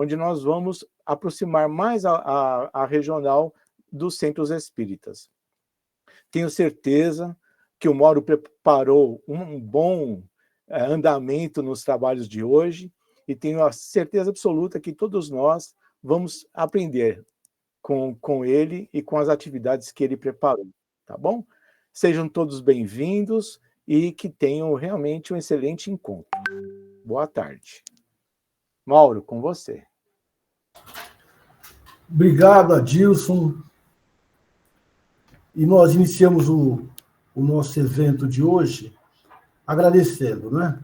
onde nós vamos aproximar mais a regional dos centros espíritas. Tenho certeza que o Mauro preparou um bom andamento nos trabalhos de hoje e tenho a certeza absoluta que todos nós vamos aprender com ele e com as atividades que ele preparou, tá bom? Sejam todos bem-vindos e que tenham realmente um excelente encontro. Boa tarde. Mauro, com você. Obrigado, Adilson. E nós iniciamos o nosso evento de hoje agradecendo, né?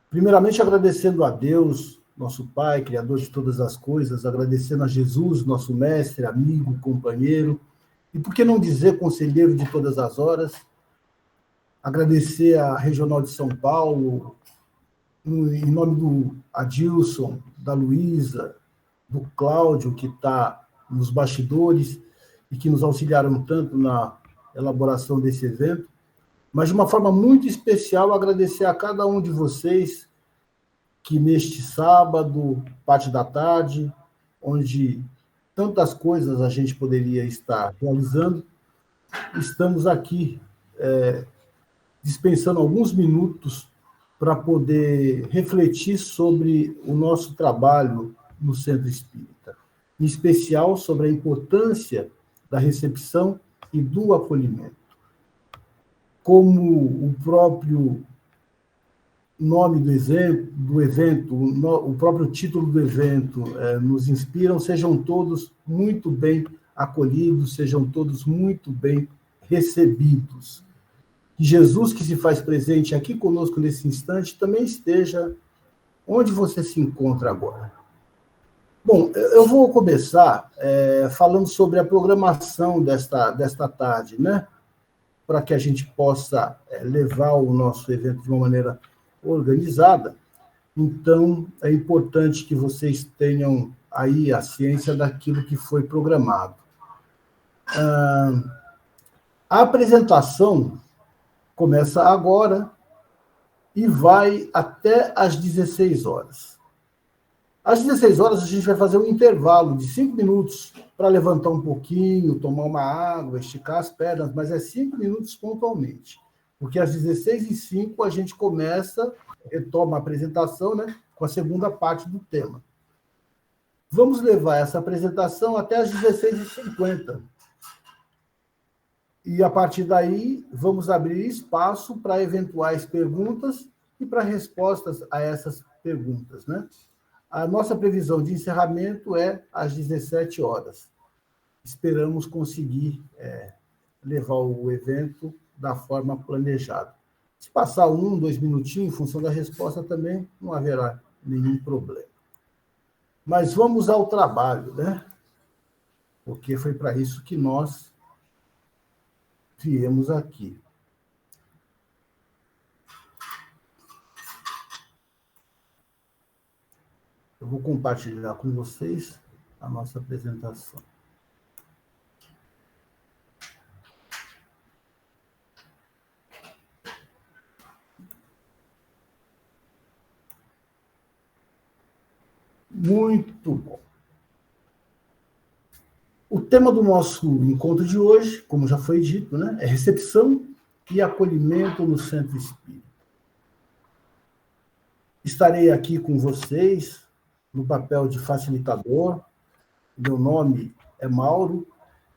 Primeiramente, agradecendo a Deus, nosso Pai, Criador de todas as coisas, agradecendo a Jesus, nosso mestre, amigo, companheiro, e por que não dizer conselheiro de todas as horas, agradecer à Regional de São Paulo, em nome do Adilson, da Luísa, do Cláudio, que está nos bastidores e que nos auxiliaram tanto na elaboração desse evento, mas de uma forma muito especial agradecer a cada um de vocês que neste sábado, parte da tarde, onde tantas coisas a gente poderia estar realizando, estamos aqui dispensando alguns minutos para poder refletir sobre o nosso trabalho no Centro Espírita, em especial sobre a importância da recepção e do acolhimento. Como o próprio nome do evento, o próprio título do evento nos inspiram, sejam todos muito bem acolhidos, sejam todos muito bem recebidos. Que Jesus, que se faz presente aqui conosco nesse instante, também esteja onde você se encontra agora. Bom, eu vou começar falando sobre a programação desta tarde, né? Para que a gente possa levar o nosso evento de uma maneira organizada. Então, é importante que vocês tenham aí a ciência daquilo que foi programado. A apresentação começa agora e vai até às 16 horas. Às 16 horas, a gente vai fazer um intervalo de 5 minutos para levantar um pouquinho, tomar uma água, esticar as pernas, mas é 5 minutos pontualmente. Porque às 16h05 a gente retoma a apresentação, né, com a segunda parte do tema. Vamos levar essa apresentação até às 16h50. E, a partir daí, vamos abrir espaço para eventuais perguntas e para respostas a essas perguntas, né? A nossa previsão de encerramento é às 17 horas. Esperamos conseguir levar o evento da forma planejada. Se passar 1, 2 minutinhos, em função da resposta também, não haverá nenhum problema. Mas vamos ao trabalho, né? Porque foi para isso que nós viemos aqui. Eu vou compartilhar com vocês a nossa apresentação. Muito bom. O tema do nosso encontro de hoje, como já foi dito, né, é recepção e acolhimento no Centro Espírita. Estarei aqui com vocês no papel de facilitador. Meu nome é Mauro.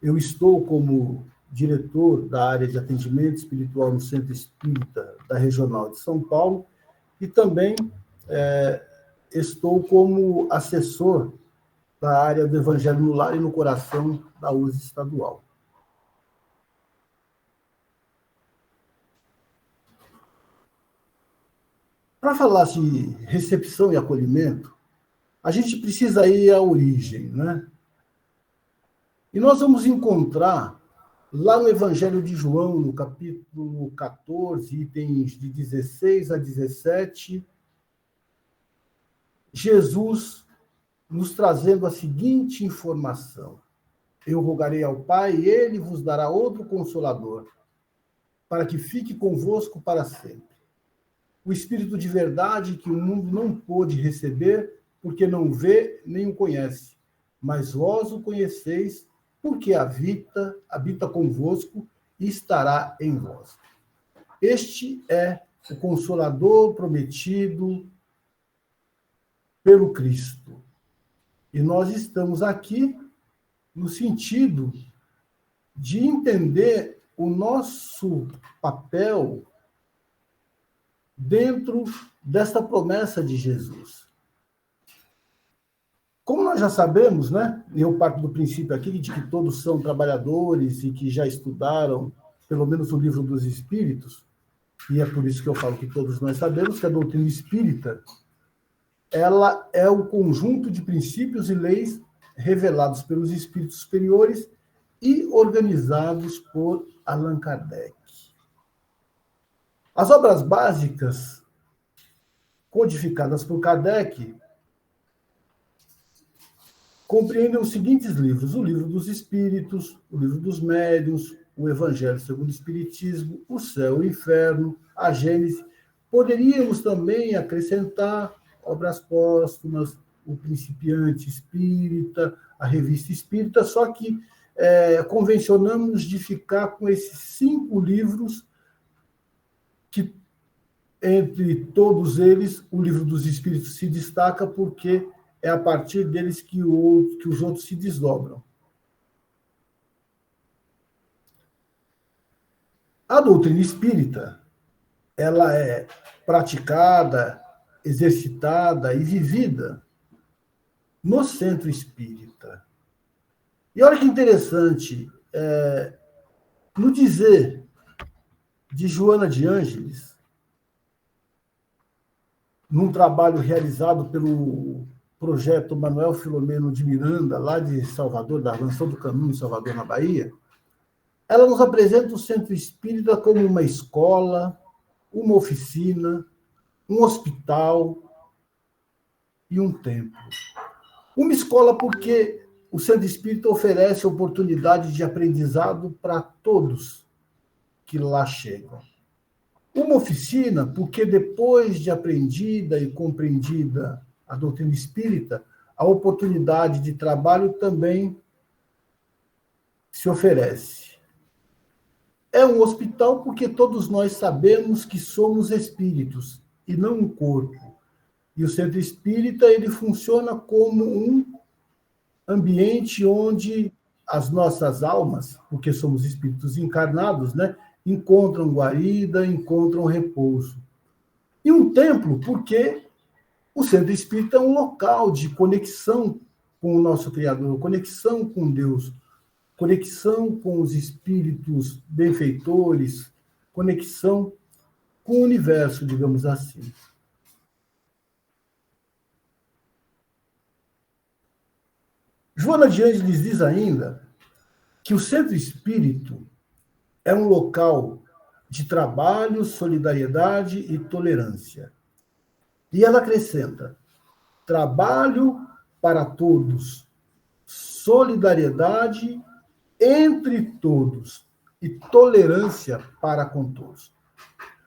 Eu estou como diretor da área de atendimento espiritual no Centro Espírita da Regional de São Paulo e também estou como assessor da área do Evangelho no Lar e no Coração da USE Estadual. Para falar de recepção e acolhimento, a gente precisa ir à origem, né? E nós vamos encontrar lá no Evangelho de João, no capítulo 14, itens de 16 a 17, Jesus nos trazendo a seguinte informação: eu rogarei ao Pai, e ele vos dará outro Consolador, para que fique convosco para sempre. O Espírito de verdade que o mundo não pôde receber, porque não vê nem o conhece, mas vós o conheceis, porque habita convosco e estará em vós. Este é o Consolador prometido pelo Cristo. E nós estamos aqui no sentido de entender o nosso papel dentro desta promessa de Jesus. Como nós já sabemos, né? Eu parto do princípio aqui de que todos são trabalhadores e que já estudaram, pelo menos, o Livro dos Espíritos, e é por isso que eu falo que todos nós sabemos que a doutrina espírita ela é o conjunto de princípios e leis revelados pelos espíritos superiores e organizados por Allan Kardec. As obras básicas codificadas por Kardec compreendem os seguintes livros: o Livro dos Espíritos, o Livro dos Médiuns, o Evangelho segundo o Espiritismo, o Céu e o Inferno, a Gênese. Poderíamos também acrescentar obras póstumas, o Principiante Espírita, a Revista Espírita, só que convencionamos de ficar com esses 5 livros que, entre todos eles, o Livro dos Espíritos se destaca porque é a partir deles que os outros se desdobram. A doutrina espírita, ela é praticada, exercitada e vivida no centro espírita. E olha que interessante, no dizer de Joana de Ângeles, num trabalho realizado pelo projeto Manuel Filomeno de Miranda, lá de Salvador, da Lanção do Caminho, em Salvador, na Bahia, ela nos apresenta o centro espírita como uma escola, uma oficina, um hospital e um templo. Uma escola porque o centro espírita oferece oportunidade de aprendizado para todos que lá chegam. Uma oficina porque depois de aprendida e compreendida a doutrina espírita, a oportunidade de trabalho também se oferece. É um hospital porque todos nós sabemos que somos espíritos e não um corpo. E o centro espírita ele funciona como um ambiente onde as nossas almas, porque somos espíritos encarnados, né, encontram guarida, encontram repouso. E um templo porque o centro espírita é um local de conexão com o nosso Criador, conexão com Deus, conexão com os espíritos benfeitores, conexão com o universo, digamos assim. Joana de Ângeles diz ainda que o centro espírito é um local de trabalho, solidariedade e tolerância. E ela acrescenta: trabalho para todos, solidariedade entre todos e tolerância para com todos.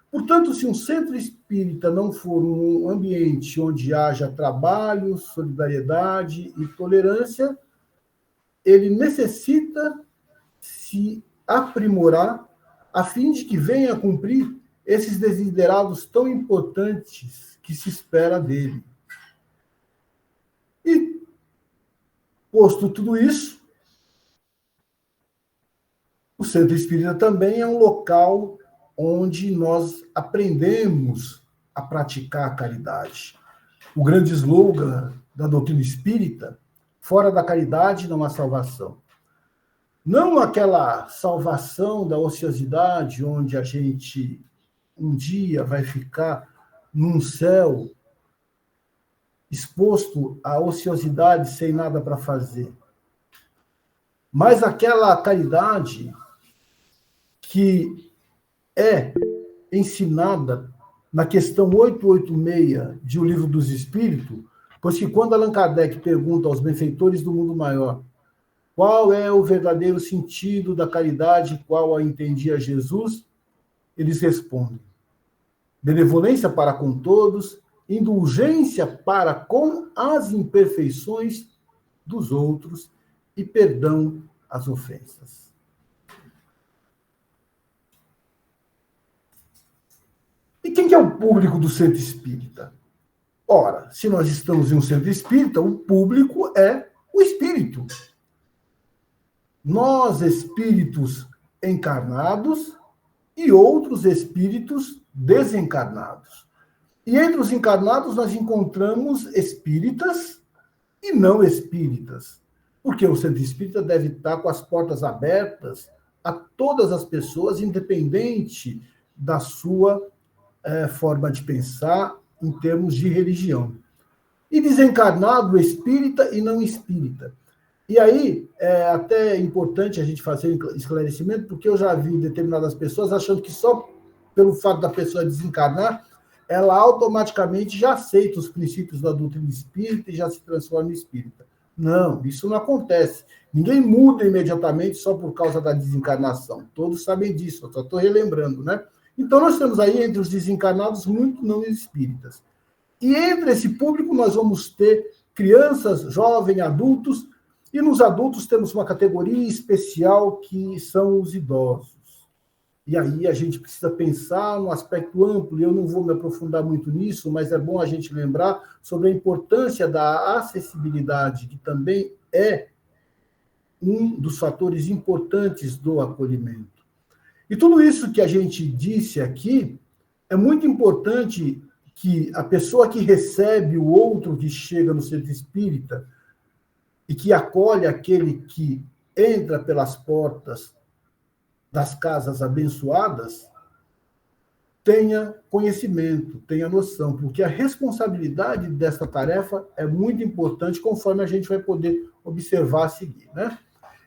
Portanto, se um centro espírita não for um ambiente onde haja trabalho, solidariedade e tolerância, ele necessita se aprimorar a fim de que venha a cumprir esses desiderados tão importantes que se espera dele. E, posto tudo isso, o centro espírita também é um local onde nós aprendemos a praticar a caridade. O grande slogan da doutrina espírita: fora da caridade não há salvação. Não aquela salvação da ociosidade, onde a gente um dia vai ficar num céu exposto à ociosidade sem nada para fazer. Mas aquela caridade que é ensinada na questão 886 de O Livro dos Espíritos, pois que quando Allan Kardec pergunta aos benfeitores do mundo maior qual é o verdadeiro sentido da caridade, qual a entendia Jesus, eles respondem: benevolência para com todos, indulgência para com as imperfeições dos outros e perdão às ofensas. E quem que é o público do centro espírita? Ora, se nós estamos em um centro espírita, o público é o espírito. Nós, espíritos encarnados e outros espíritos desencarnados. E entre os encarnados nós encontramos espíritas e não espíritas. Porque o centro espírita deve estar com as portas abertas a todas as pessoas, independente da sua forma de pensar em termos de religião. E desencarnado espírita e não espírita. E aí, é até importante a gente fazer um esclarecimento, porque eu já vi determinadas pessoas achando que só pelo fato da pessoa desencarnar, ela automaticamente já aceita os princípios da doutrina espírita e já se transforma em espírita. Não, isso não acontece. Ninguém muda imediatamente só por causa da desencarnação. Todos sabem disso, eu só estou relembrando, né? Então, nós temos aí, entre os desencarnados, muitos não espíritas. E entre esse público, nós vamos ter crianças, jovens, adultos, e nos adultos temos uma categoria especial, que são os idosos. E aí a gente precisa pensar no aspecto amplo, e eu não vou me aprofundar muito nisso, mas é bom a gente lembrar sobre a importância da acessibilidade, que também é um dos fatores importantes do acolhimento. E tudo isso que a gente disse aqui, é muito importante que a pessoa que recebe o outro que chega no centro espírita e que acolhe aquele que entra pelas portas das casas abençoadas, tenha conhecimento, tenha noção, porque a responsabilidade dessa tarefa é muito importante, conforme a gente vai poder observar a seguir, né?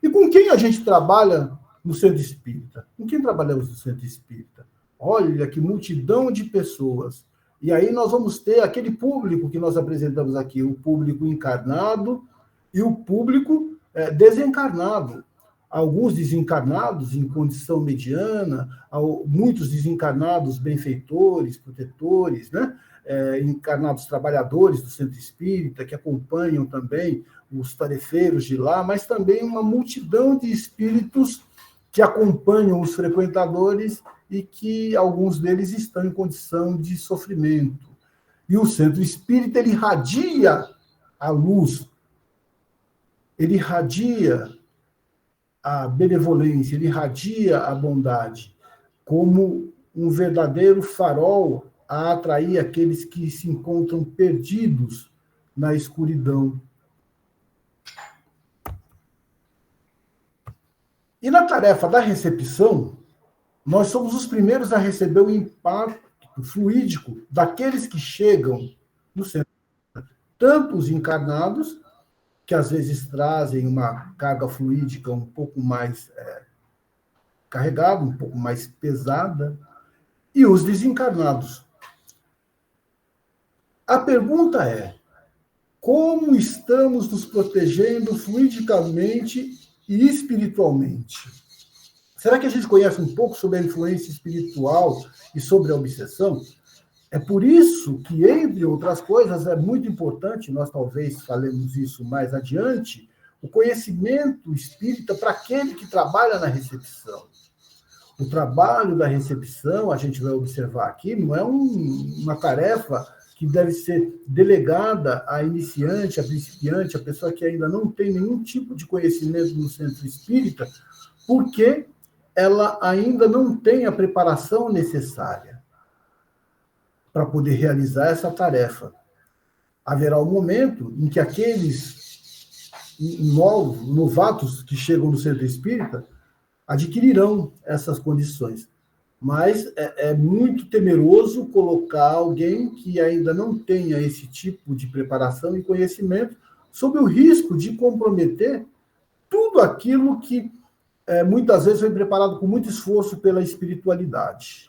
E com quem a gente trabalha no centro espírita? Com quem trabalhamos no centro espírita? Olha que multidão de pessoas. E aí nós vamos ter aquele público que nós apresentamos aqui, o público encarnado e o público desencarnado. Alguns desencarnados em condição mediana, muitos desencarnados benfeitores, protetores, né? Encarnados trabalhadores do centro espírita, que acompanham também os tarefeiros de lá, mas também uma multidão de espíritos que acompanham os frequentadores e que alguns deles estão em condição de sofrimento. E o centro espírita, ele irradia a luz, ele irradia a benevolência, ele irradia a bondade, como um verdadeiro farol a atrair aqueles que se encontram perdidos na escuridão. E na tarefa da recepção, nós somos os primeiros a receber o impacto fluídico daqueles que chegam no centro. Tanto os encarnados, que às vezes trazem uma carga fluídica um pouco mais carregada, um pouco mais pesada, e os desencarnados. A pergunta é: como estamos nos protegendo fluidicamente e espiritualmente? Será que a gente conhece um pouco sobre a influência espiritual e sobre a obsessão? É por isso que, entre outras coisas, é muito importante, nós talvez falemos isso mais adiante, o conhecimento espírita para aquele que trabalha na recepção. O trabalho da recepção, a gente vai observar aqui, não é uma tarefa que deve ser delegada a iniciante, a principiante, a pessoa que ainda não tem nenhum tipo de conhecimento no centro espírita, porque ela ainda não tem a preparação necessária para poder realizar essa tarefa. Haverá um momento em que aqueles novatos que chegam no centro espírita adquirirão essas condições. Mas é muito temeroso colocar alguém que ainda não tenha esse tipo de preparação e conhecimento sob o risco de comprometer tudo aquilo que muitas vezes foi preparado com muito esforço pela espiritualidade.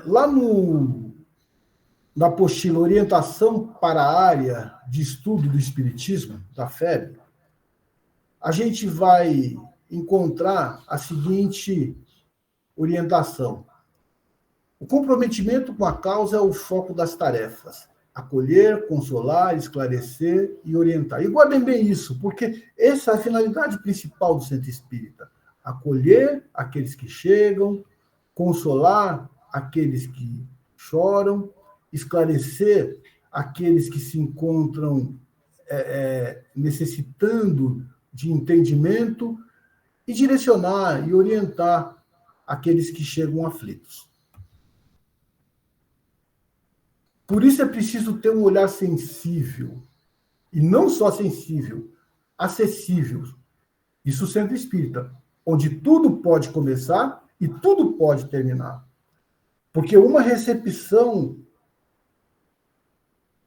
Lá na apostila Orientação para a Área de Estudo do Espiritismo, da FEB, a gente vai encontrar a seguinte orientação. O comprometimento com a causa é o foco das tarefas. Acolher, consolar, esclarecer e orientar. E guardem bem isso, porque essa é a finalidade principal do centro espírita. Acolher aqueles que chegam, consolar aqueles que choram, esclarecer aqueles que se encontram necessitando de entendimento e direcionar e orientar aqueles que chegam aflitos. Por isso é preciso ter um olhar sensível, e não só sensível, acessível. Isso o centro espírita, onde tudo pode começar e tudo pode terminar. Porque uma recepção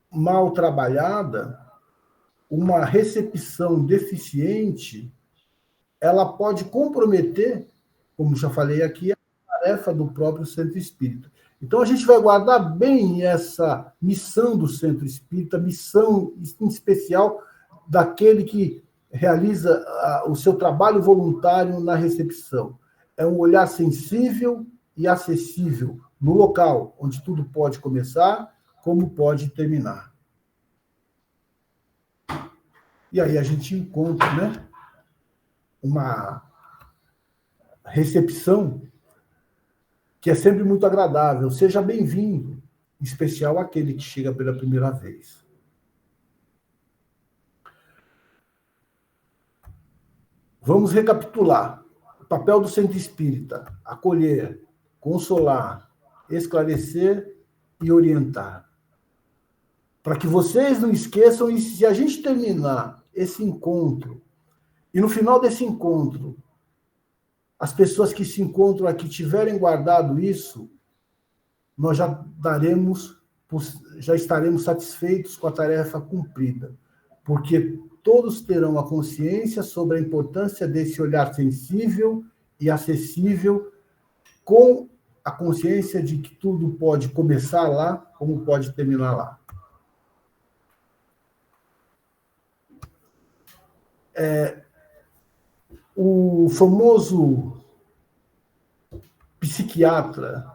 mal trabalhada, uma recepção deficiente, ela pode comprometer, como já falei aqui, a tarefa do próprio centro espírita. Então, a gente vai guardar bem essa missão do centro espírita, missão em especial daquele que realiza o seu trabalho voluntário na recepção. É um olhar sensível e acessível no local, onde tudo pode começar, como pode terminar. E aí a gente encontra, né, uma recepção que é sempre muito agradável. Seja bem-vindo, em especial aquele que chega pela primeira vez. Vamos recapitular. O papel do centro espírita: acolher, consolar, esclarecer e orientar. Para que vocês não esqueçam, e se a gente terminar esse encontro, e no final desse encontro, as pessoas que se encontram aqui tiverem guardado isso, nós já estaremos satisfeitos com a tarefa cumprida, porque todos terão a consciência sobre a importância desse olhar sensível e acessível, com a consciência de que tudo pode começar lá, como pode terminar lá. O famoso psiquiatra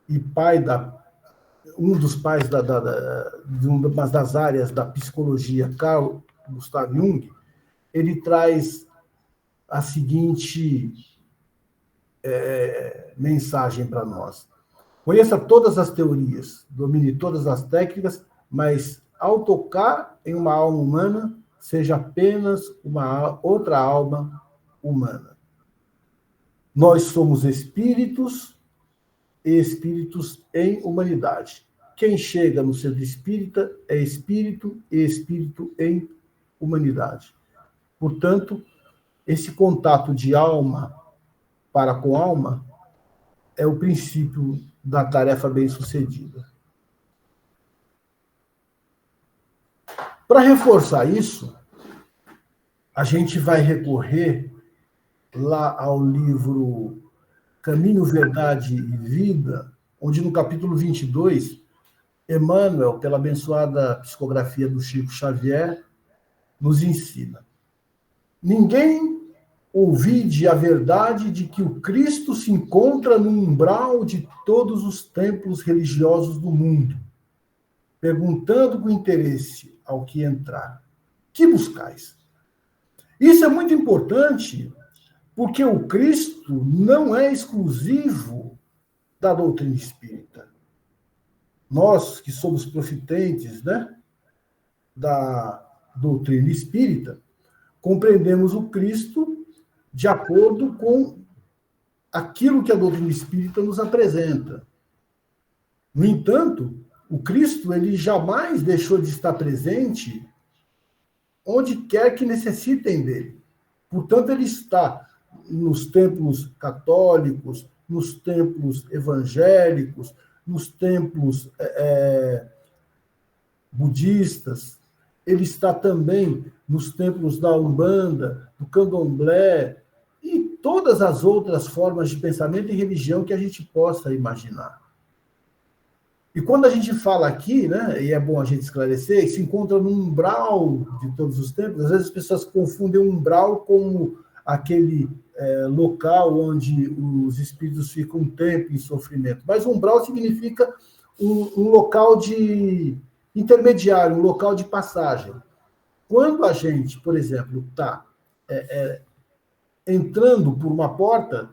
e pai um dos pais de uma das áreas da psicologia, Carl Gustav Jung, ele traz a seguinte mensagem para nós: conheça todas as teorias, domine todas as técnicas, mas ao tocar em uma alma humana, seja apenas uma outra alma humana. Nós somos espíritos e espíritos em humanidade. Quem chega no centro espírita é espírito e espírito em humanidade. Portanto, esse contato de alma para com alma é o princípio da tarefa bem-sucedida. Para reforçar isso, a gente vai recorrer lá ao livro Caminho, Verdade e Vida, onde no capítulo 22, Emmanuel, pela abençoada psicografia do Chico Xavier, nos ensina: ninguém ouvide a verdade de que o Cristo se encontra no umbral de todos os templos religiosos do mundo, perguntando com interesse ao que entrar: que buscais? Isso é muito importante, porque o Cristo não é exclusivo da doutrina espírita. Nós, que somos profitentes, né, da doutrina espírita, compreendemos o Cristo de acordo com aquilo que a doutrina espírita nos apresenta. No entanto, o Cristo, ele jamais deixou de estar presente onde quer que necessitem dele. Portanto, ele está nos templos católicos, nos templos evangélicos, nos templos budistas, ele está também nos templos da Umbanda, do Candomblé e todas as outras formas de pensamento e religião que a gente possa imaginar. E quando a gente fala aqui, né, e é bom a gente esclarecer, se encontra no umbral de todos os tempos, às vezes as pessoas confundem o umbral como aquele local onde os espíritos ficam um tempo em sofrimento, mas umbral significa um local de intermediário, um local de passagem. Quando a gente, por exemplo, está entrando por uma porta,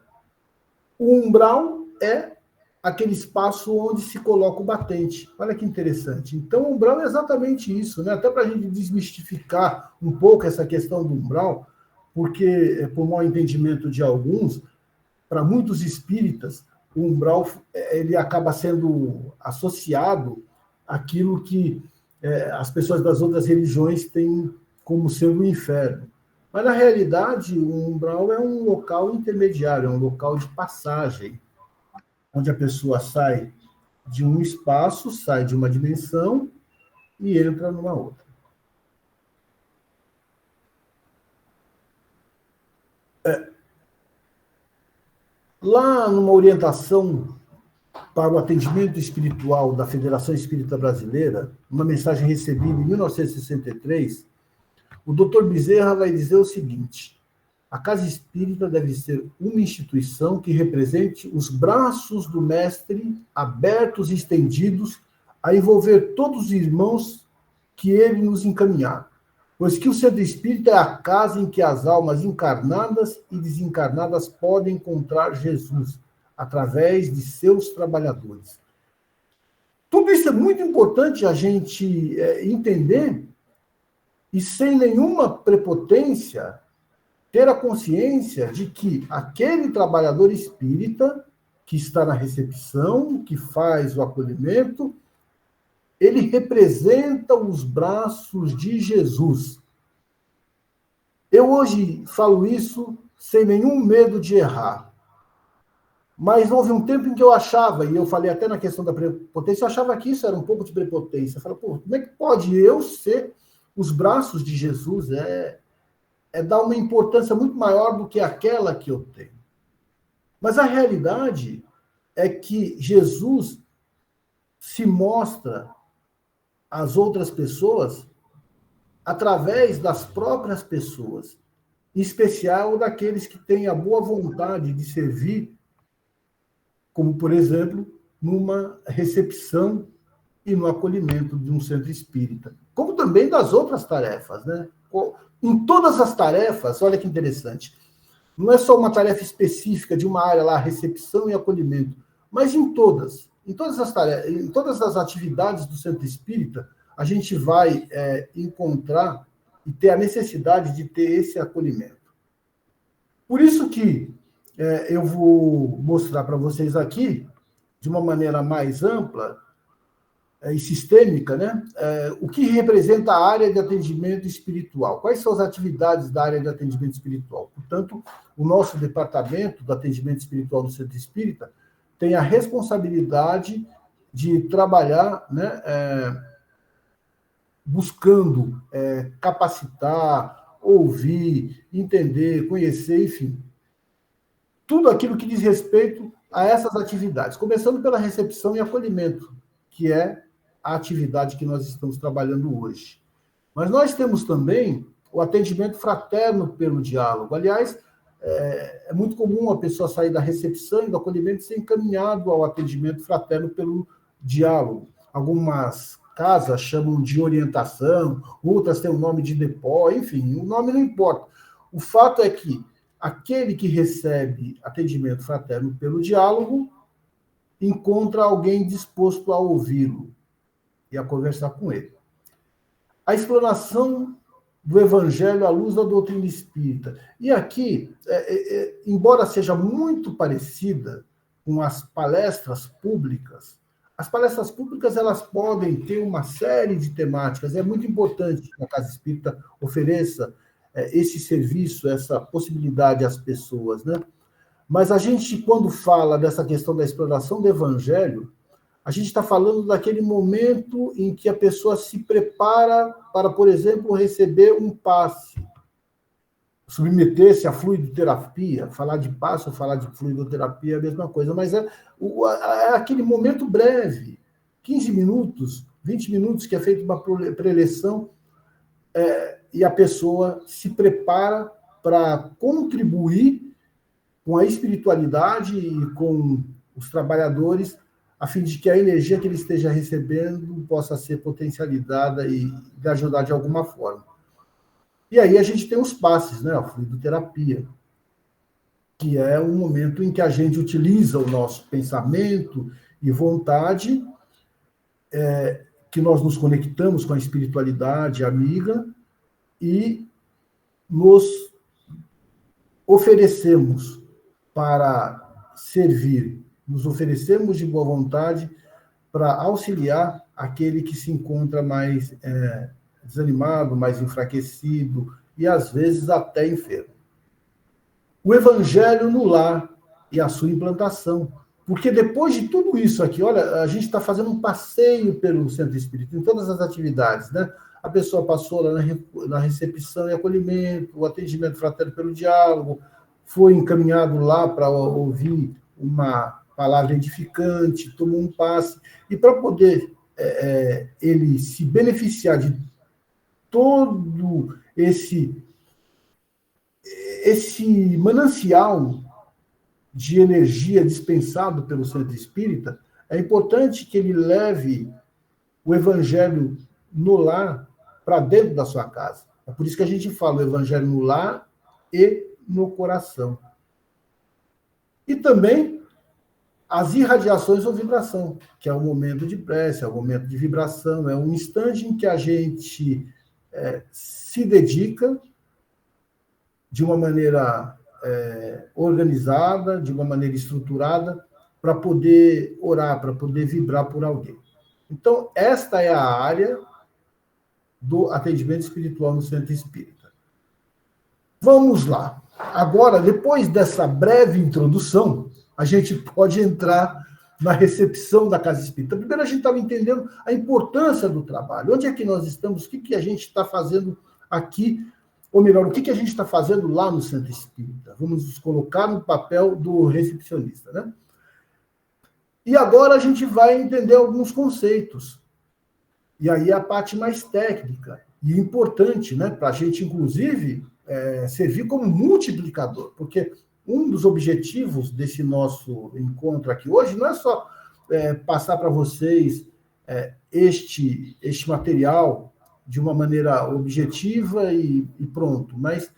o umbral é aquele espaço onde se coloca o batente. Olha que interessante. Então, o umbral é exatamente isso, né? Até para a gente desmistificar um pouco essa questão do umbral, porque, por mau entendimento de alguns, para muitos espíritas, o umbral ele acaba sendo associado àquilo que as pessoas das outras religiões têm como sendo o inferno. Mas, na realidade, o umbral é um local intermediário, é um local de passagem, onde a pessoa sai de um espaço, sai de uma dimensão e entra numa outra. Lá numa orientação para o atendimento espiritual da Federação Espírita Brasileira, uma mensagem recebida em 1963, o Dr. Bezerra vai dizer o seguinte: a Casa Espírita deve ser uma instituição que represente os braços do Mestre abertos e estendidos a envolver todos os irmãos que ele nos encaminhar, pois que o Centro Espírita é a casa em que as almas encarnadas e desencarnadas podem encontrar Jesus, através de seus trabalhadores. Tudo isso é muito importante a gente entender e, sem nenhuma prepotência, ter a consciência de que aquele trabalhador espírita que está na recepção, que faz o acolhimento, ele representa os braços de Jesus. Eu hoje falo isso sem nenhum medo de errar. Mas houve um tempo em que eu achava, e eu falei até na questão da prepotência, eu achava que isso era um pouco de prepotência. Eu falei, pô, como é que pode eu ser os braços de Jesus? É dar uma importância muito maior do que aquela que eu tenho. Mas a realidade é que Jesus se mostra às outras pessoas através das próprias pessoas, em especial daqueles que têm a boa vontade de servir, como, por exemplo, numa recepção e no acolhimento de um centro espírita, como também das outras tarefas, né? Em todas as tarefas, olha que interessante, não é só uma tarefa específica de uma área lá, recepção e acolhimento, mas em todas as tarefas, em todas as atividades do centro espírita, a gente vai encontrar e ter a necessidade de ter esse acolhimento. Por isso que eu vou mostrar para vocês aqui, de uma maneira mais ampla e sistêmica, né, o que representa a área de atendimento espiritual. Quais são as atividades da área de atendimento espiritual? Portanto, o nosso departamento do atendimento espiritual do Centro Espírita tem a responsabilidade de trabalhar, né, buscando capacitar, ouvir, entender, conhecer, enfim, tudo aquilo que diz respeito a essas atividades, começando pela recepção e acolhimento, que é a atividade que nós estamos trabalhando hoje. Mas nós temos também o atendimento fraterno pelo diálogo. Aliás, é muito comum a pessoa sair da recepção e do acolhimento e ser encaminhado ao atendimento fraterno pelo diálogo. Algumas casas chamam de orientação, outras têm o nome de depó, enfim, o nome não importa. O fato é que aquele que recebe atendimento fraterno pelo diálogo encontra alguém disposto a ouvi-lo e a conversar com ele. A explanação do Evangelho à luz da doutrina espírita. E aqui, embora seja muito parecida com as palestras públicas elas podem ter uma série de temáticas. É muito importante que a Casa Espírita ofereça esse serviço, essa possibilidade às pessoas, né? Mas a gente, quando fala dessa questão da exploração do Evangelho, a gente está falando daquele momento em que a pessoa se prepara para, por exemplo, receber um passe, submeter-se à fluidoterapia. Falar de passe ou falar de fluidoterapia é a mesma coisa, mas é aquele momento breve, 15 minutos, 20 minutos, que é feita uma preleção, e a pessoa se prepara para contribuir com a espiritualidade e com os trabalhadores, a fim de que a energia que ele esteja recebendo possa ser potencializada e ajudar de alguma forma. E aí a gente tem os passes, né? A fluidoterapia, que é um momento em que a gente utiliza o nosso pensamento e vontade, que nós nos conectamos com a espiritualidade amiga e nos oferecemos para servir, nos oferecemos de boa vontade para auxiliar aquele que se encontra mais desanimado, mais enfraquecido e, às vezes, até enfermo. O Evangelho no lar e a sua implantação. Porque depois de tudo isso aqui, olha, a gente está fazendo um passeio pelo Centro Espírita, em todas as atividades, né? A pessoa passou lá na recepção e acolhimento, o atendimento fraterno pelo diálogo, foi encaminhado lá para ouvir uma palavra edificante, tomou um passe, e para poder ele se beneficiar de todo esse manancial de energia dispensado pelo Centro Espírita, é importante que ele leve o Evangelho no lar para dentro da sua casa. É por isso que a gente fala o Evangelho no lar e no coração. E também as irradiações ou vibração, que é o momento de prece, é o momento de vibração, é um instante em que a gente se dedica de uma maneira organizada, de uma maneira estruturada, para poder orar, para poder vibrar por alguém. Então, esta é a área do atendimento espiritual no Centro Espírita. Vamos lá. Agora, depois dessa breve introdução, a gente pode entrar na recepção da Casa Espírita. Primeiro, a gente estava entendendo a importância do trabalho. Onde é que nós estamos? O que a gente está fazendo aqui? Ou melhor, o que a gente está fazendo lá no Centro Espírita? Vamos nos colocar no papel do recepcionista, né? E agora a gente vai entender alguns conceitos. E aí a parte mais técnica e importante, né? Para a gente, inclusive, servir como multiplicador. Porque um dos objetivos desse nosso encontro aqui hoje não é só passar para vocês este material de uma maneira objetiva e pronto, mas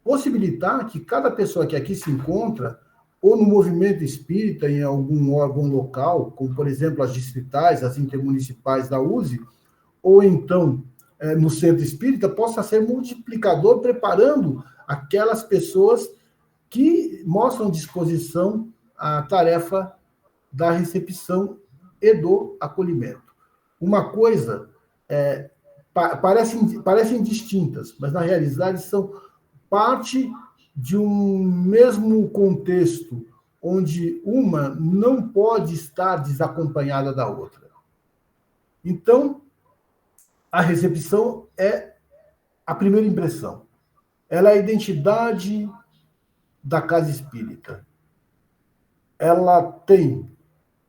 possibilitar que cada pessoa que aqui se encontra, ou no movimento espírita, em algum órgão local, como, por exemplo, as distritais, as intermunicipais da USE, ou então no Centro Espírita, possa ser multiplicador, preparando aquelas pessoas que mostram disposição à tarefa da recepção e do acolhimento. Uma coisa parecem distintas, mas na realidade são parte de um mesmo contexto, onde uma não pode estar desacompanhada da outra. Então, a recepção é a primeira impressão. Ela é a identidade da Casa Espírita. Ela tem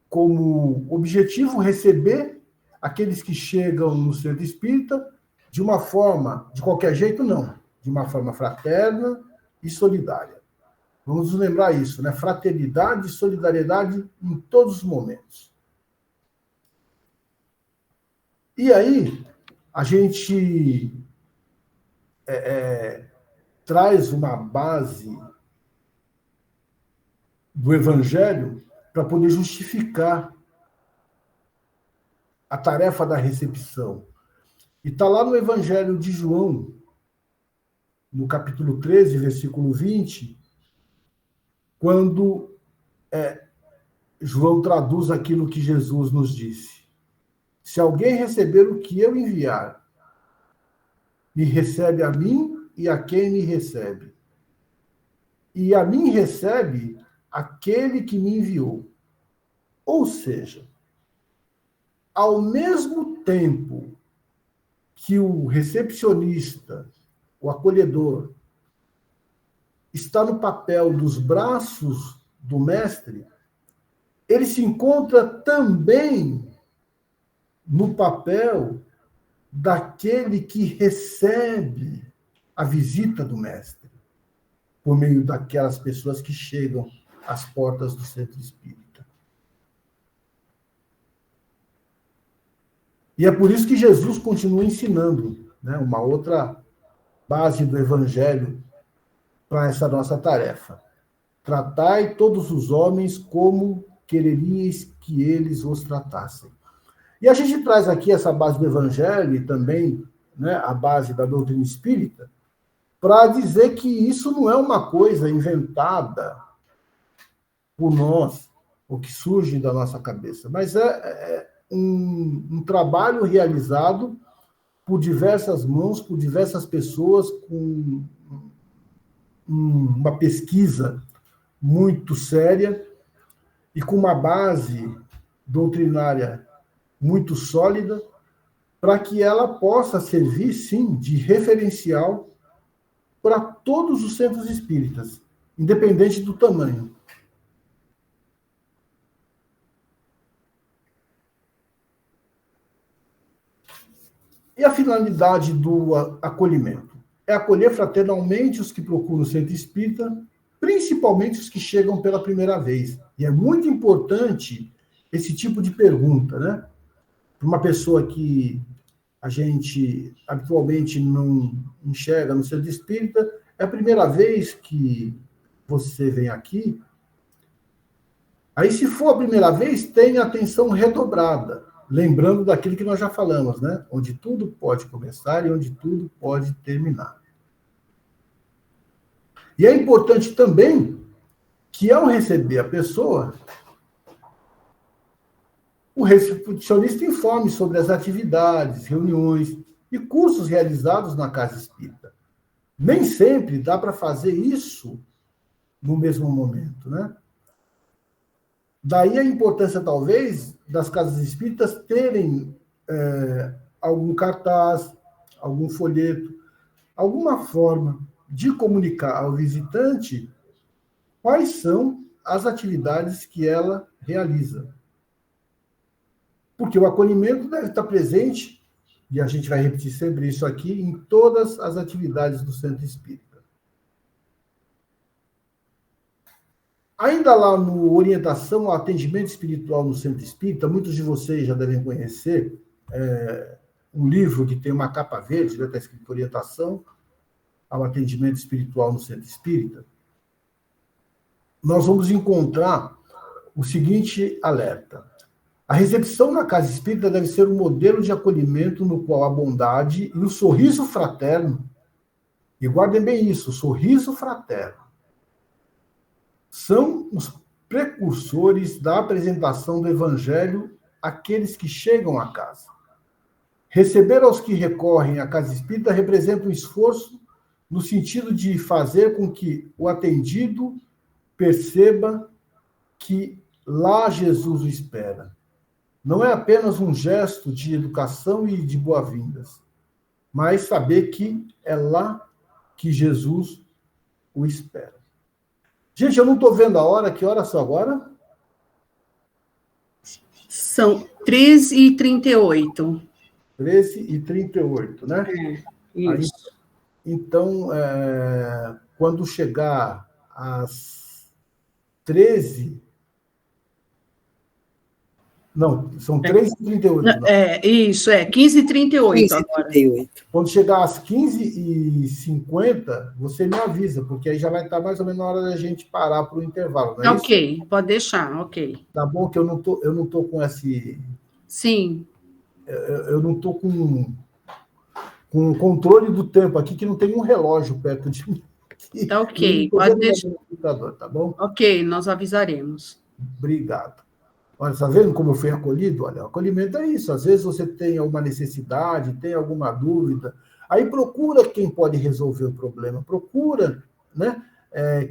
como objetivo receber aqueles que chegam no Centro Espírita de uma forma, de qualquer jeito, não, de uma forma fraterna e solidária. Vamos nos lembrar isso, né? Fraternidade e solidariedade em todos os momentos. E aí, a gente traz uma base do Evangelho para poder justificar a tarefa da recepção. E está lá no Evangelho de João, no capítulo 13, versículo 20, quando João traduz aquilo que Jesus nos disse. Se alguém receber o que eu enviar, me recebe a mim e a quem me recebe. E a mim recebe aquele que me enviou. Ou seja, ao mesmo tempo que o recepcionista, o acolhedor, está no papel dos braços do mestre, ele se encontra também no papel daquele que recebe a visita do mestre. por meio daquelas pessoas que chegam às portas do centro espírita. E é por isso que Jesus continua ensinando, né, uma outra base do Evangelho para essa nossa tarefa. Tratai todos os homens como quereríeis que eles vos tratassem. E a gente traz aqui essa base do Evangelho e também, né, a base da doutrina espírita, para dizer que isso não é uma coisa inventada por nós, ou que surge da nossa cabeça, mas é um trabalho realizado por diversas mãos, por diversas pessoas, com uma pesquisa muito séria e com uma base doutrinária muito sólida, para que ela possa servir, sim, de referencial para todos os centros espíritas, independente do tamanho. E a finalidade do acolhimento? É acolher fraternalmente os que procuram o centro espírita, principalmente os que chegam pela primeira vez. E é muito importante esse tipo de pergunta, né? Para uma pessoa que a gente habitualmente não enxerga no centro espírita, é a primeira vez que você vem aqui. Aí, se for a primeira vez, tenha atenção redobrada, lembrando daquilo que nós já falamos, né? Onde tudo pode começar e onde tudo pode terminar. E é importante também que, ao receber a pessoa, o recepcionista informe sobre as atividades, reuniões e cursos realizados na Casa Espírita. Nem sempre dá para fazer isso no mesmo momento, né? Daí a importância, talvez, das casas espíritas terem algum cartaz, algum folheto, alguma forma de comunicar ao visitante quais são as atividades que ela realiza. Porque o acolhimento deve estar presente, e a gente vai repetir sempre isso aqui, em todas as atividades do Centro Espírita. Ainda lá no Orientação ao Atendimento Espiritual no Centro Espírita, muitos de vocês já devem conhecer um livro que tem uma capa verde, está escrito Orientação ao Atendimento Espiritual no Centro Espírita. Nós vamos encontrar o seguinte alerta. A recepção na Casa Espírita deve ser um modelo de acolhimento no qual a bondade e o sorriso fraterno, e guardem bem isso, o sorriso fraterno, são os precursores da apresentação do Evangelho àqueles que chegam à casa. Receber aos que recorrem à Casa Espírita representa um esforço no sentido de fazer com que o atendido perceba que lá Jesus o espera. Não é apenas um gesto de educação e de boas-vindas, mas saber que é lá que Jesus o espera. Gente, eu não estou vendo a hora. Que horas são agora? São 13h38. 13h38, né? Isso. Aí, então, quando chegar às 13... Não, são 13h38. Isso, 15h38 agora. 15h38. Quando chegar às 15h50, você me avisa, porque aí já vai estar mais ou menos na hora da gente parar para o intervalo, não é Ok, isso? pode deixar, ok. Tá bom que eu não tô com esse... Sim. Eu não estou com o controle do tempo aqui, que não tem um relógio perto de mim. Tá ok, pode deixar. Tá bom? Ok, nós avisaremos. Obrigado. Olha, está vendo como eu fui acolhido? Olha, o acolhimento é isso. Às vezes você tem alguma necessidade, tem alguma dúvida, aí procura quem pode resolver o problema, procura, né,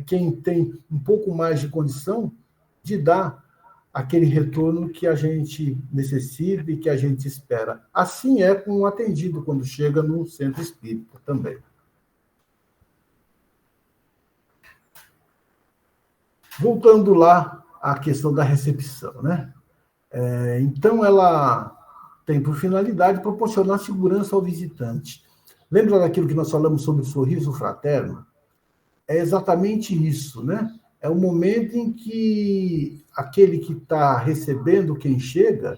quem tem um pouco mais de condição de dar aquele retorno que a gente necessita e que a gente espera. Assim é com o atendido quando chega no centro espírita também. Voltando lá à questão da recepção, né? Então, ela tem por finalidade proporcionar segurança ao visitante. Lembra daquilo que nós falamos sobre o sorriso fraterno? é exatamente isso, né? É o momento em que aquele que está recebendo quem chega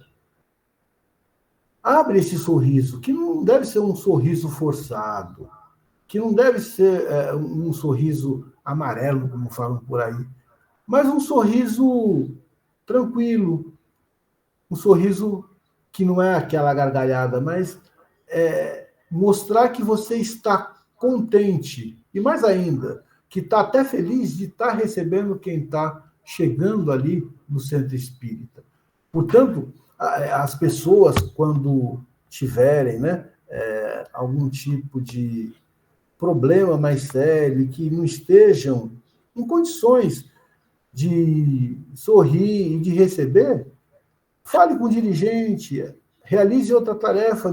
abre esse sorriso, que não deve ser um sorriso forçado, que não deve ser um sorriso amarelo, como falam por aí, mas um sorriso tranquilo, um sorriso que não é aquela gargalhada, mas mostrar que você está contente, e mais ainda, que está até feliz de estar recebendo quem está chegando ali no centro espírita. Portanto, as pessoas, quando tiverem, né, algum tipo de problema mais sério, que não estejam em condições de sorrir e de receber, fale com o dirigente, realize outra tarefa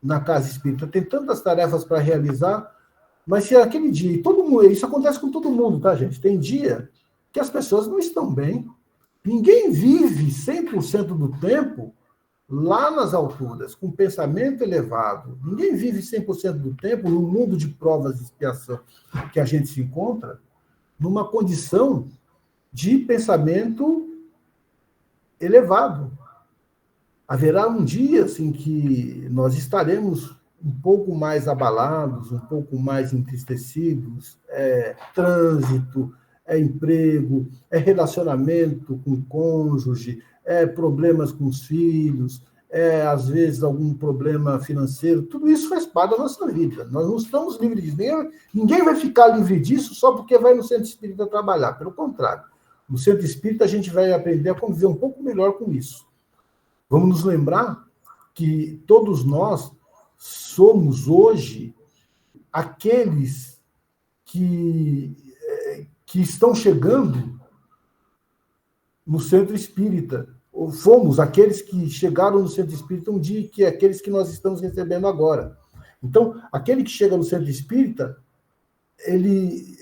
na casa espírita. Tem tantas tarefas para realizar, mas se aquele dia, todo mundo, isso acontece com todo mundo, tá, gente? Tem dia que as pessoas não estão bem. Ninguém vive 100% do tempo lá nas alturas, com pensamento elevado. Ninguém vive 100% do tempo no mundo de provas e expiação que a gente se encontra, numa condição de pensamento elevado. Haverá um dia assim, que nós estaremos um pouco mais abalados, um pouco mais entristecidos, trânsito, emprego, relacionamento com o cônjuge, problemas com os filhos, às vezes algum problema financeiro, tudo isso faz parte da nossa vida. Nós não estamos livres disso. Ninguém vai ficar livre disso só porque vai no centro espírita trabalhar. Pelo contrário, no centro espírita a gente vai aprender a conviver um pouco melhor com isso. Vamos nos lembrar que todos nós somos hoje aqueles que estão chegando no centro espírita, ou fomos aqueles que chegaram no centro espírita um dia, que é aqueles que nós estamos recebendo agora. Então, aquele que chega no centro espírita, ele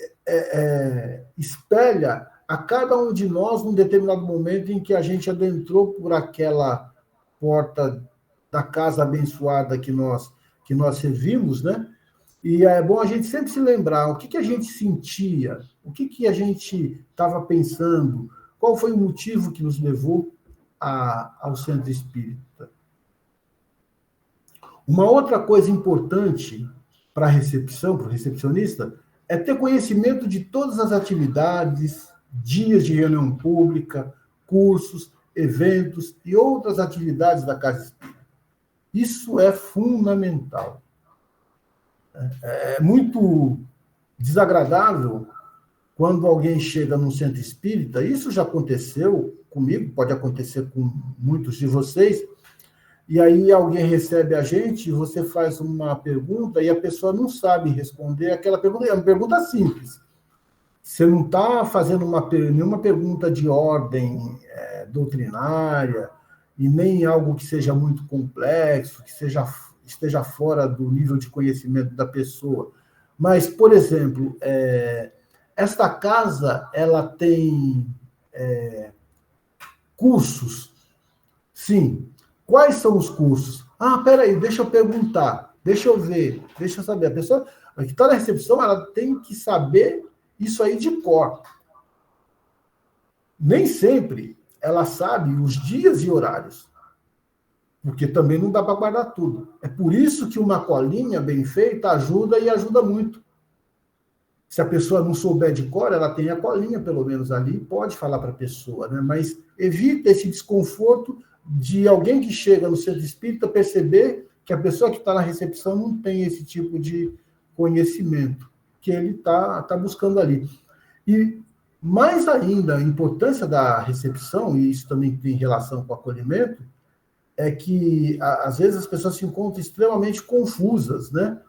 espelha a cada um de nós num determinado momento em que a gente adentrou por aquela porta da casa abençoada que nós servimos, né? E é bom a gente sempre se lembrar o que a gente sentia, o que a gente estava pensando, qual foi o motivo que nos levou ao centro espírita. Uma outra coisa importante para a recepção, para o recepcionista, é ter conhecimento de todas as atividades, dias de reunião pública, cursos, eventos e outras atividades da Casa Espírita. Isso é fundamental. É muito desagradável quando alguém chega num centro espírita, isso já aconteceu comigo, pode acontecer com muitos de vocês, e aí alguém recebe a gente, você faz uma pergunta e a pessoa não sabe responder aquela pergunta, é uma pergunta simples. Você não está fazendo nenhuma pergunta de ordem doutrinária, e nem algo que seja muito complexo, que esteja fora do nível de conhecimento da pessoa. Mas, por exemplo, esta casa ela tem cursos? Sim. Quais são os cursos? Peraí, deixa eu perguntar, deixa eu ver, deixa eu saber. A pessoa que está na recepção, ela tem que saber isso aí de cor. Nem sempre ela sabe os dias e horários, porque também não dá para guardar tudo. É por isso que uma colinha bem feita ajuda e ajuda muito. Se a pessoa não souber de cor, ela tem a colinha, pelo menos ali, pode falar para a pessoa, né? Mas evita esse desconforto de alguém que chega no centro espírita perceber que a pessoa que está na recepção não tem esse tipo de conhecimento que ele está buscando ali. E, mais ainda, a importância da recepção, e isso também tem relação com o acolhimento, é que, às vezes, as pessoas se encontram extremamente confusas, né?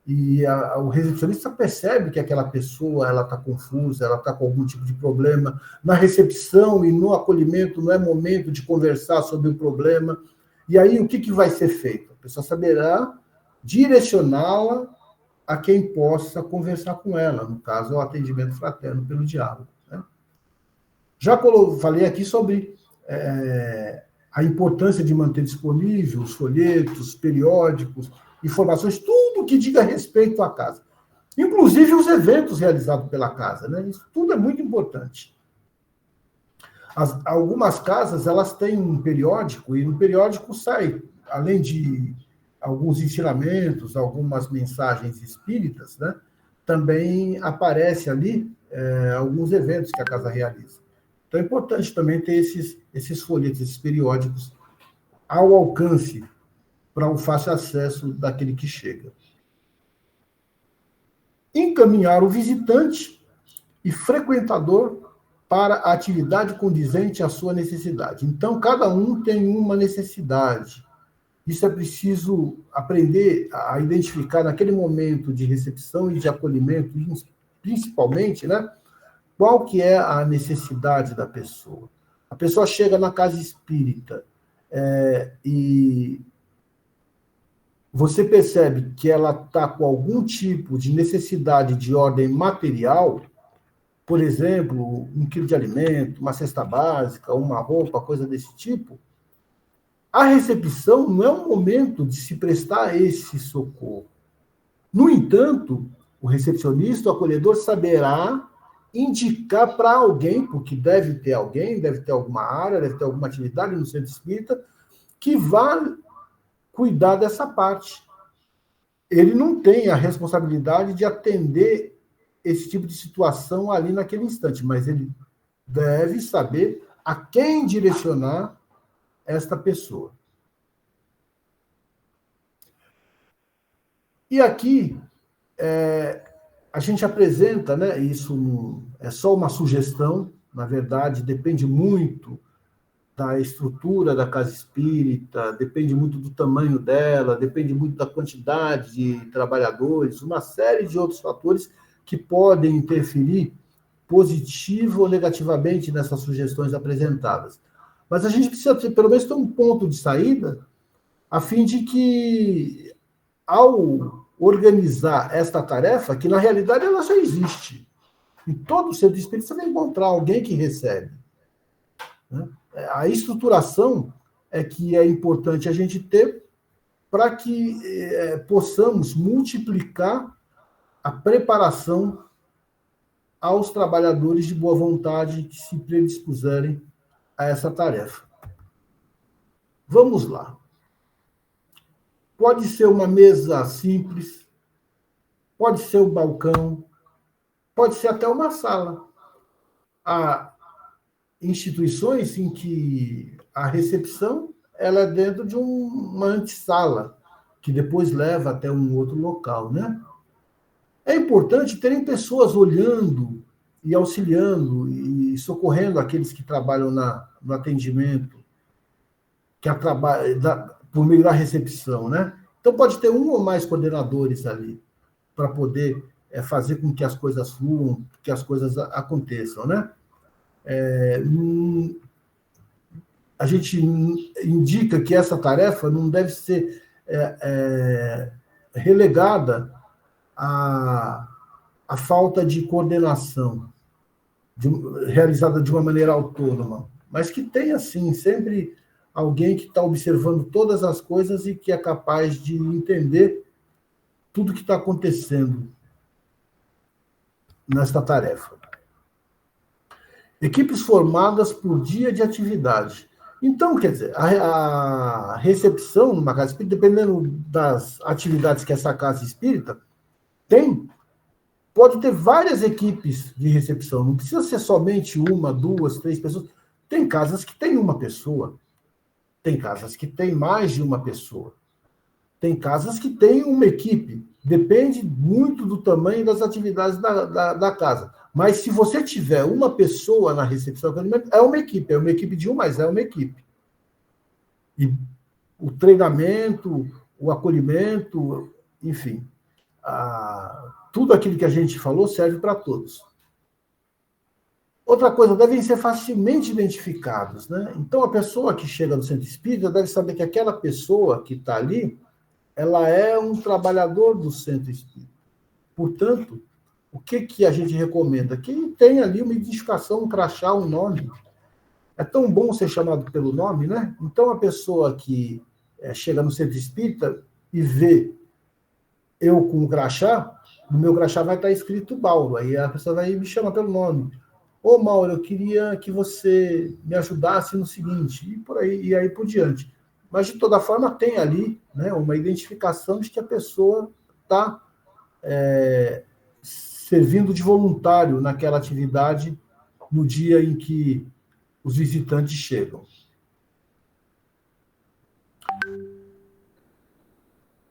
E o recepcionista percebe que aquela pessoa está confusa, ela está com algum tipo de problema. Na recepção e no acolhimento não é momento de conversar sobre o problema. E aí, o que vai ser feito? A pessoa saberá direcioná-la a quem possa conversar com ela, no caso, o atendimento fraterno pelo diálogo. Né? Já falei aqui sobre a importância de manter disponível os folhetos, periódicos, informações, tudo que diga respeito à casa. Inclusive os eventos realizados pela casa, né? Isso tudo é muito importante. Algumas casas, elas têm um periódico, e no periódico sai, além de alguns ensinamentos, algumas mensagens espíritas, né? Também aparece ali alguns eventos que a casa realiza. Então é importante também ter esses folhetos, esses periódicos ao alcance para o fácil acesso daquele que chega. Encaminhar o visitante e frequentador para a atividade condizente à sua necessidade. Então, cada um tem uma necessidade. Isso é preciso aprender a identificar naquele momento de recepção e de acolhimento, principalmente, né? Qual que é a necessidade da pessoa. A pessoa chega na casa espírita e você percebe que ela está com algum tipo de necessidade de ordem material, por exemplo, 1 quilo de alimento, uma cesta básica, uma roupa, coisa desse tipo, a recepção não é um momento de se prestar esse socorro. No entanto, o recepcionista, o acolhedor, saberá indicar para alguém, porque deve ter alguém, deve ter alguma área, deve ter alguma atividade no centro espírita, que vá cuidar dessa parte. Ele não tem a responsabilidade de atender esse tipo de situação ali naquele instante, mas ele deve saber a quem direcionar esta pessoa. E aqui a gente apresenta, né, isso é só uma sugestão, na verdade, depende muito da estrutura da casa espírita, depende muito do tamanho dela, depende muito da quantidade de trabalhadores, uma série de outros fatores que podem interferir positivo ou negativamente nessas sugestões apresentadas. Mas a gente precisa ter, pelo menos, ter um ponto de saída, a fim de que, ao organizar esta tarefa, que na realidade ela já existe, em todo o centro espírita você vai encontrar alguém que recebe, né? A estruturação é que é importante a gente ter para que possamos multiplicar a preparação aos trabalhadores de boa vontade que se predispuserem a essa tarefa. Vamos lá. Pode ser uma mesa simples, pode ser um balcão, pode ser até uma sala. Há instituições em que a recepção ela é dentro de uma antessala, que depois leva até um outro local, né? É importante terem pessoas olhando e auxiliando e socorrendo aqueles que trabalham no atendimento, por meio da recepção, né? Então, pode ter um ou mais coordenadores ali para poder fazer com que as coisas fluam, que as coisas aconteçam, né? A gente indica que essa tarefa não deve ser relegada à falta de coordenação realizada de uma maneira autônoma, mas que tenha, sim, sempre alguém que está observando todas as coisas e que é capaz de entender tudo que está acontecendo nesta tarefa. Equipes formadas por dia de atividade. Então, quer dizer, a recepção numa casa espírita, dependendo das atividades que essa casa espírita tem, pode ter várias equipes de recepção. Não precisa ser somente uma, duas, três pessoas. Tem casas que tem uma pessoa. Tem casas que tem mais de uma pessoa. Tem casas que tem uma equipe. Depende muito do tamanho das atividades da casa. Mas se você tiver uma pessoa na recepção, é uma equipe de um, mas é uma equipe. E o treinamento, o acolhimento, enfim, tudo aquilo que a gente falou serve para todos. Outra coisa, devem ser facilmente identificados, né? Então, a pessoa que chega no centro espírita deve saber que aquela pessoa que está ali, ela é um trabalhador do centro espírita. Portanto, o que a gente recomenda? Que tenha ali uma identificação, um crachá, um nome. É tão bom ser chamado pelo nome, né? Então, a pessoa que chega no centro espírita e vê eu com o crachá, no meu crachá vai estar escrito Mauro, aí a pessoa vai me chamar pelo nome. Ô, Mauro, eu queria que você me ajudasse no seguinte, e por aí, e aí por diante. Mas, de toda forma, tem ali, né, uma identificação de que a pessoa está servindo de voluntário naquela atividade no dia em que os visitantes chegam.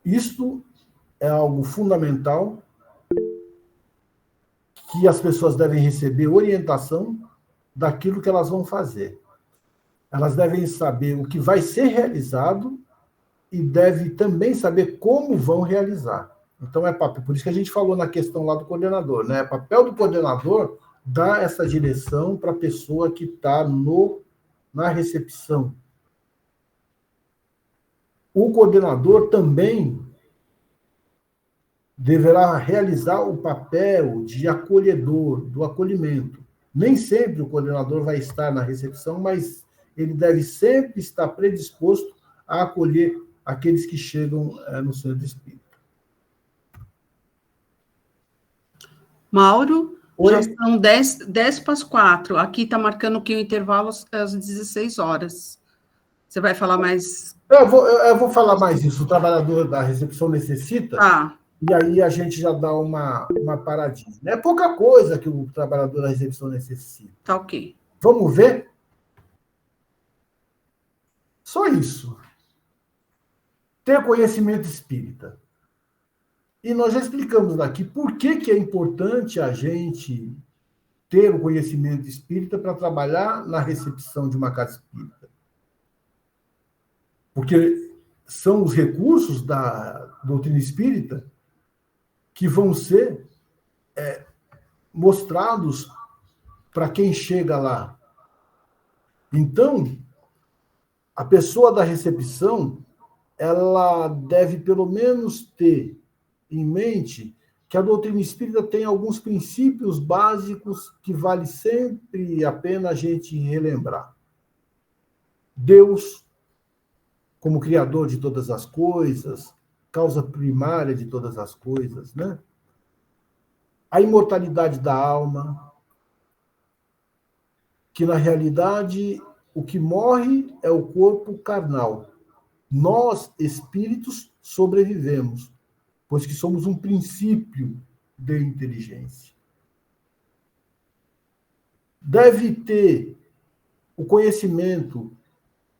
Isto é algo fundamental, que as pessoas devem receber orientação daquilo que elas vão fazer. Elas devem saber o que vai ser realizado e devem também saber como vão realizar. Então, por isso que a gente falou na questão lá do coordenador, né? É papel do coordenador dar essa direção para a pessoa que está na recepção. O coordenador também deverá realizar o papel de acolhedor, do acolhimento. Nem sempre o coordenador vai estar na recepção, mas ele deve sempre estar predisposto a acolher aqueles que chegam no centro espírita. Mauro, Oi? já são 10 para as 4. Aqui está marcando que o intervalo às 16 horas. Você vai falar mais? Eu vou falar mais isso. O trabalhador da recepção necessita, e aí a gente já dá uma paradinha. É pouca coisa que o trabalhador da recepção necessita. Tá ok. Vamos ver? Só isso. Ter conhecimento espírita. E nós já explicamos aqui por que é importante a gente ter o conhecimento espírita para trabalhar na recepção de uma casa espírita. Porque são os recursos da doutrina espírita que vão ser mostrados para quem chega lá. Então, a pessoa da recepção, ela deve pelo menos ter em mente que a doutrina espírita tem alguns princípios básicos que vale sempre a pena a gente relembrar. Deus, como criador de todas as coisas, causa primária de todas as coisas, né? A imortalidade da alma, que na realidade o que morre é o corpo carnal. Nós, espíritos, sobrevivemos, pois que somos um princípio de inteligência. Deve ter o conhecimento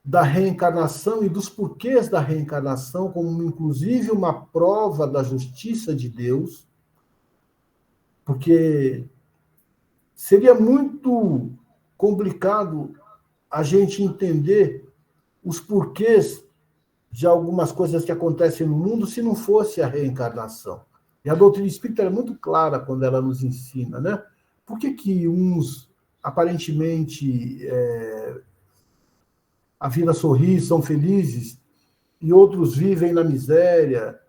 da reencarnação e dos porquês da reencarnação, como inclusive uma prova da justiça de Deus, porque seria muito complicado a gente entender os porquês de algumas coisas que acontecem no mundo se não fosse a reencarnação. E a doutrina espírita é muito clara quando ela nos ensina, né? Por que uns, aparentemente, a vida sorri, são felizes, e outros vivem na miséria,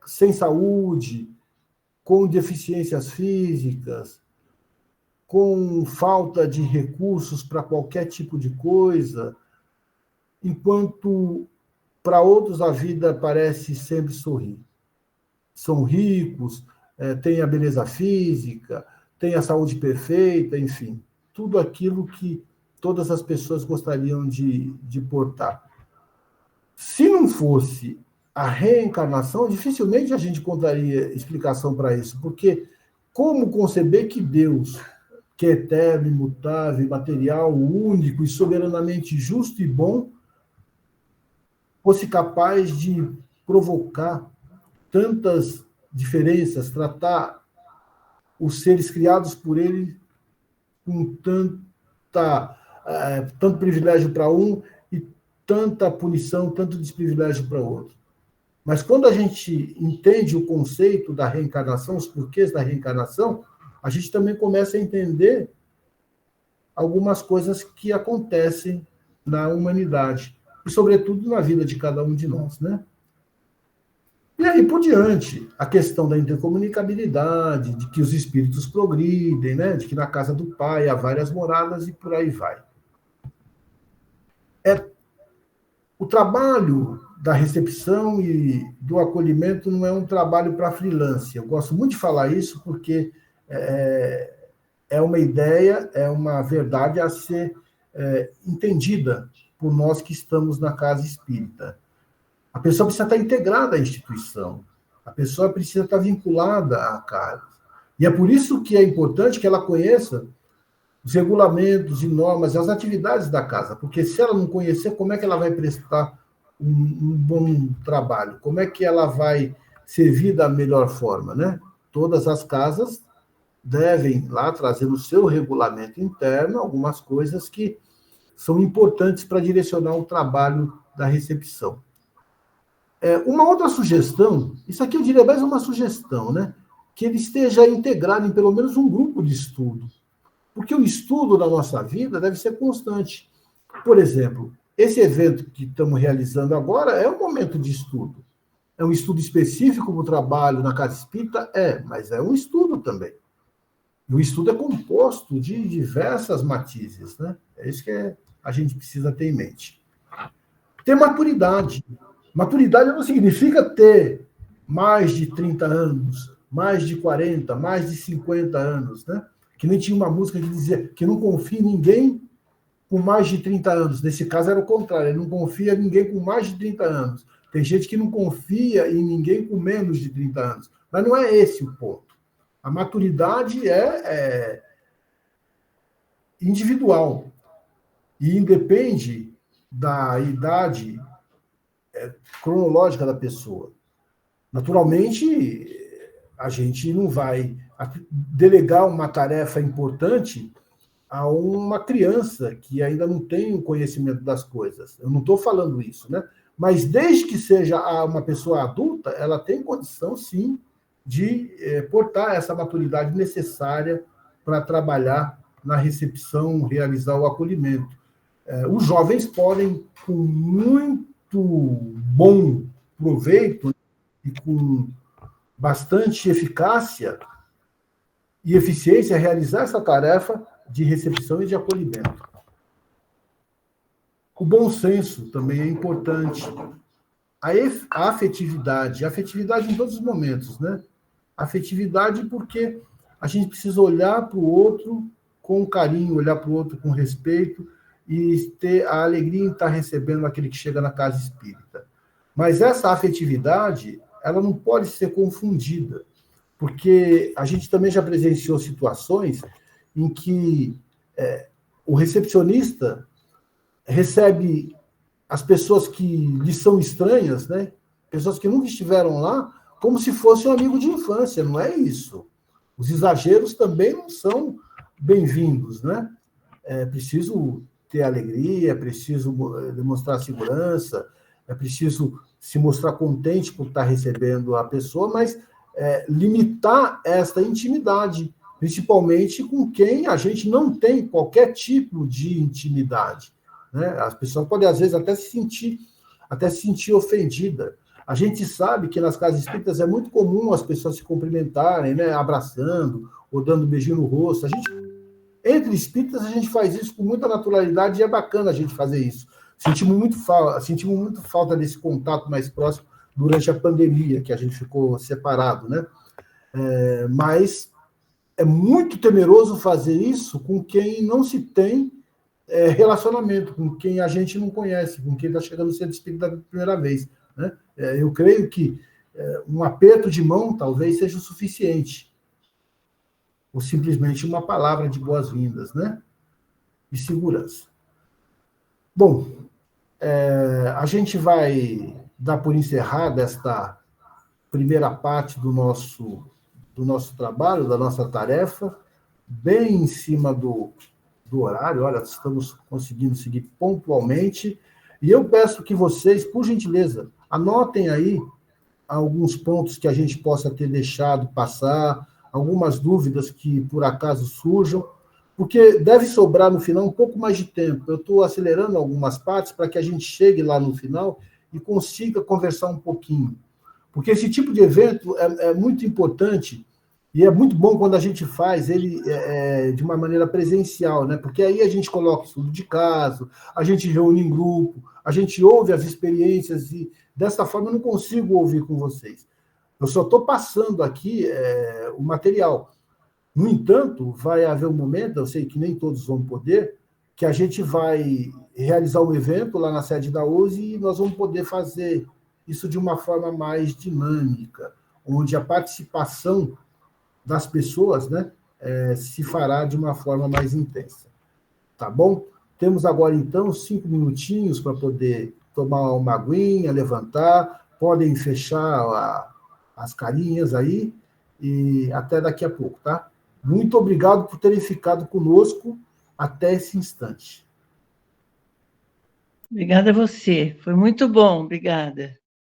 sem saúde, com deficiências físicas, com falta de recursos para qualquer tipo de coisa, enquanto para outros a vida parece sempre sorrir. São ricos, têm a beleza física, têm a saúde perfeita, enfim, tudo aquilo que todas as pessoas gostariam de portar. Se não fosse a reencarnação, dificilmente a gente encontraria explicação para isso, porque como conceber que Deus, que é eterno, imutável, imaterial, único e soberanamente justo e bom, fosse capaz de provocar tantas diferenças, tratar os seres criados por ele com tanto privilégio para um e tanta punição, tanto desprivilégio para outro. Mas quando a gente entende o conceito da reencarnação, os porquês da reencarnação, a gente também começa a entender algumas coisas que acontecem na humanidade, e sobretudo na vida de cada um de nós, né? E aí por diante, a questão da intercomunicabilidade, de que os espíritos progridem, né? De que na casa do Pai há várias moradas e por aí vai. O trabalho da recepção e do acolhimento não é um trabalho para freelance. Eu gosto muito de falar isso porque é uma ideia, é uma verdade a ser entendida por nós que estamos na casa espírita. A pessoa precisa estar integrada à instituição, a pessoa precisa estar vinculada à casa. E é por isso que é importante que ela conheça os regulamentos e normas, as atividades da casa, porque se ela não conhecer, como é que ela vai prestar um bom trabalho? Como é que ela vai servir da melhor forma, né? Todas as casas devem lá trazer no seu regulamento interno algumas coisas que são importantes para direcionar o trabalho da recepção. Uma outra sugestão, isso aqui eu diria mais uma sugestão, né? Que ele esteja integrado em pelo menos um grupo de estudo. Porque o estudo da nossa vida deve ser constante. Por exemplo, esse evento que estamos realizando agora é um momento de estudo. É um estudo específico para o trabalho na casa espírita? Mas é um estudo também. E o estudo é composto de diversas matizes, né? É isso que a gente precisa ter em mente. Ter maturidade. Maturidade não significa ter mais de 30 anos, mais de 40, mais de 50 anos, né? Que nem tinha uma música que dizia que não confia em ninguém com mais de 30 anos. Nesse caso era o contrário, ele não confia em ninguém com mais de 30 anos. Tem gente que não confia em ninguém com menos de 30 anos. Mas não é esse o ponto. A maturidade é individual e independe da idade cronológica da pessoa. Naturalmente, a gente não vai delegar uma tarefa importante a uma criança que ainda não tem o conhecimento das coisas. Eu não estou falando isso, né? Mas desde que seja uma pessoa adulta, ela tem condição, sim, de portar essa maturidade necessária para trabalhar na recepção, realizar o acolhimento. Os jovens podem, com muito bom proveito e com bastante eficácia e eficiência, realizar essa tarefa de recepção e de acolhimento. O bom senso também é importante. A afetividade em todos os momentos, né? Afetividade porque a gente precisa olhar para o outro com carinho, olhar para o outro com respeito e ter a alegria em estar recebendo aquele que chega na casa espírita. Mas essa afetividade, ela não pode ser confundida, porque a gente também já presenciou situações em que o recepcionista recebe as pessoas que lhe são estranhas, né? Pessoas que nunca estiveram lá, como se fosse um amigo de infância. Não é isso. Os exageros também não são bem-vindos, né? É preciso ter alegria, é preciso demonstrar segurança, é preciso se mostrar contente por estar recebendo a pessoa, mas limitar esta intimidade, principalmente com quem a gente não tem qualquer tipo de intimidade, né? As pessoas podem, às vezes, até se sentir ofendida. A gente sabe que nas casas espíritas é muito comum as pessoas se cumprimentarem, né? Abraçando ou dando um beijinho no rosto. Entre espíritas, a gente faz isso com muita naturalidade e é bacana a gente fazer isso. Sentimos muito falta desse contato mais próximo durante a pandemia, que a gente ficou separado, né? Mas é muito temeroso fazer isso com quem não se tem relacionamento, com quem a gente não conhece, com quem está chegando no centro espírita da primeira vez, né? Eu creio que um aperto de mão talvez seja o suficiente, ou simplesmente uma palavra de boas-vindas, né? De segurança. Bom, a gente vai dar por encerrada esta primeira parte do nosso trabalho, da nossa tarefa, bem em cima do horário. Olha, estamos conseguindo seguir pontualmente, e eu peço que vocês, por gentileza, anotem aí alguns pontos que a gente possa ter deixado passar, algumas dúvidas que por acaso surjam, porque deve sobrar no final um pouco mais de tempo. Eu estou acelerando algumas partes para que a gente chegue lá no final e consiga conversar um pouquinho. Porque esse tipo de evento é muito importante e é muito bom quando a gente faz ele de uma maneira presencial, né? Porque aí a gente coloca estudo de caso, a gente reúne em grupo, a gente ouve as experiências e, dessa forma, eu não consigo ouvir com vocês. Eu só estou passando aqui o material. No entanto, vai haver um momento, eu sei que nem todos vão poder, que a gente vai realizar um evento lá na sede da USE e nós vamos poder fazer isso de uma forma mais dinâmica, onde a participação das pessoas, né, se fará de uma forma mais intensa. Tá bom? Temos agora, então, 5 minutinhos para poder tomar uma aguinha, levantar, podem fechar as carinhas aí, e até daqui a pouco, tá? Muito obrigado por terem ficado conosco até esse instante. Obrigada a você, foi muito bom, obrigada.